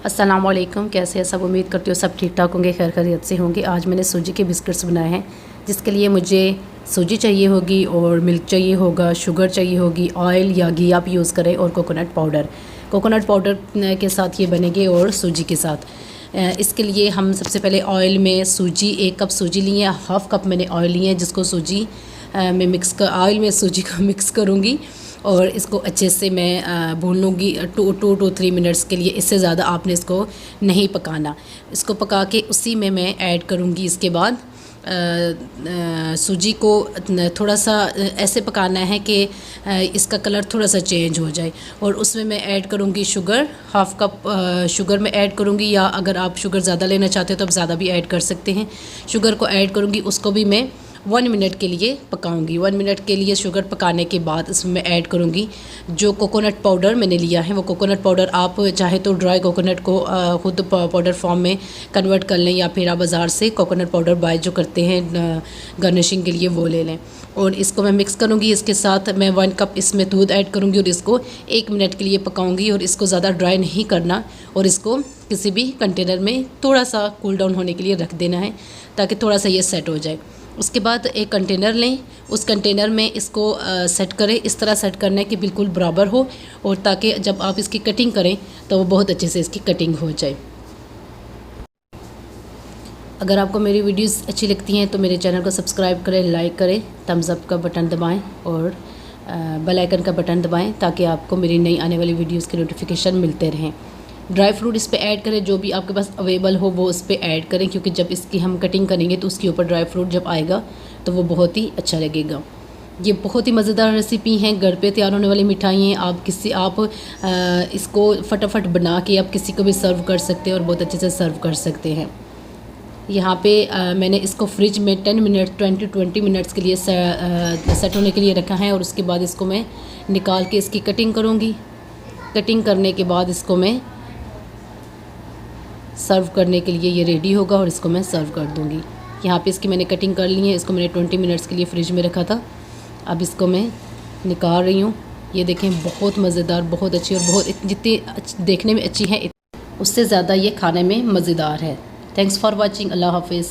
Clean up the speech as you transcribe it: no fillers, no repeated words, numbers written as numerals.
अस्सलाम वालेकुम। कैसे हैं सब? उम्मीद करती हूँ सब ठीक ठाक होंगे, खैर खैरियत से होंगे। आज मैंने सूजी के बिस्किट्स बनाए हैं, जिसके लिए मुझे सूजी चाहिए होगी और मिल्क चाहिए होगा, शुगर चाहिए होगी, ऑयल या घी आप यूज़ करें, और कोकोनट पाउडर। कोकोनट पाउडर के साथ ये बनेंगे और सूजी के साथ। इसके लिए हम सबसे पहले ऑयल में सूजी, 1 कप सूजी लिए, हाफ़ कप मैंने ऑयल लिए हैं, जिसको सूजी में ऑयल में सूजी को मिक्स करूँगी और इसको अच्छे से मैं भून लूँगी 2 to 3 मिनट्स के लिए। इससे ज़्यादा आपने इसको नहीं पकाना। इसको पका के उसी में मैं ऐड करूँगी। इसके बाद सूजी को थोड़ा सा ऐसे पकाना है कि इसका कलर थोड़ा सा चेंज हो जाए, और उसमें मैं ऐड करूँगी शुगर, हाफ़ कप शुगर में ऐड करूँगी, या अगर आप शुगर ज़्यादा लेना चाहते हो तो आप ज़्यादा भी ऐड कर सकते हैं। शुगर को ऐड करूँगी, उसको भी मैं 1 मिनट के लिए पकाऊंगी। 1 मिनट के लिए शुगर पकाने के बाद इसमें मैं ऐड करूंगी जो कोकोनट पाउडर मैंने लिया है। वो कोकोनट पाउडर आप चाहे तो ड्राई कोकोनट को खुद पाउडर फॉर्म में कन्वर्ट कर लें, या फिर आप बाज़ार से कोकोनट पाउडर बाय जो करते हैं गार्निशिंग के लिए वो ले लें। और इसको मैं मिक्स करूँगी। इसके साथ मैं 1 कप इसमें दूध ऐड करूँगी और इसको 1 मिनट के लिए पकाऊँगी। और इसको ज़्यादा ड्राई नहीं करना, और इसको किसी भी कंटेनर में थोड़ा सा कूल डाउन होने के लिए रख देना है, ताकि थोड़ा सा ये सेट हो जाए। उसके बाद एक कंटेनर लें, उस कंटेनर में इसको सेट करें। इस तरह सेट करना है कि बिल्कुल बराबर हो, और ताकि जब आप इसकी कटिंग करें तो वो बहुत अच्छे से इसकी कटिंग हो जाए। अगर आपको मेरी वीडियोस अच्छी लगती हैं तो मेरे चैनल को सब्सक्राइब करें, लाइक करें, थम्स अप का बटन दबाएं और बेल आइकन का बटन दबाएं, ताकि आपको मेरी नई आने वाली वीडियोस के नोटिफिकेशन मिलते रहें। ड्राई फ्रूट इस पे ऐड करें, जो भी आपके पास अवेलेबल हो वो इस पे ऐड करें, क्योंकि जब इसकी हम कटिंग करेंगे तो उसके ऊपर ड्राई फ्रूट जब आएगा तो वो बहुत ही अच्छा लगेगा। ये बहुत ही मज़ेदार रेसिपी हैं, घर पे तैयार होने वाली मिठाई हैं। आप इसको फटाफट बना के आप किसी को भी सर्व कर सकते हैं और बहुत अच्छे से सर्व कर सकते हैं। यहाँ पे मैंने इसको फ्रिज में 20 मिनट्स के लिए सेट होने के लिए रखा है, और उसके बाद इसको मैं निकाल के इसकी कटिंग करूँगी। कटिंग करने के बाद इसको मैं सर्व करने के लिए ये रेडी होगा, और इसको मैं सर्व कर दूँगी। यहाँ पे इसकी मैंने कटिंग कर ली है। इसको मैंने 20 मिनट्स के लिए फ्रिज में रखा था। अब इसको मैं निकाल रही हूँ। ये देखें, बहुत मज़ेदार, बहुत अच्छी, और बहुत जितनी देखने में अच्छी है उससे ज़्यादा ये खाने में मज़ेदार है। Thanks for watching. अल्लाह हाफिज़।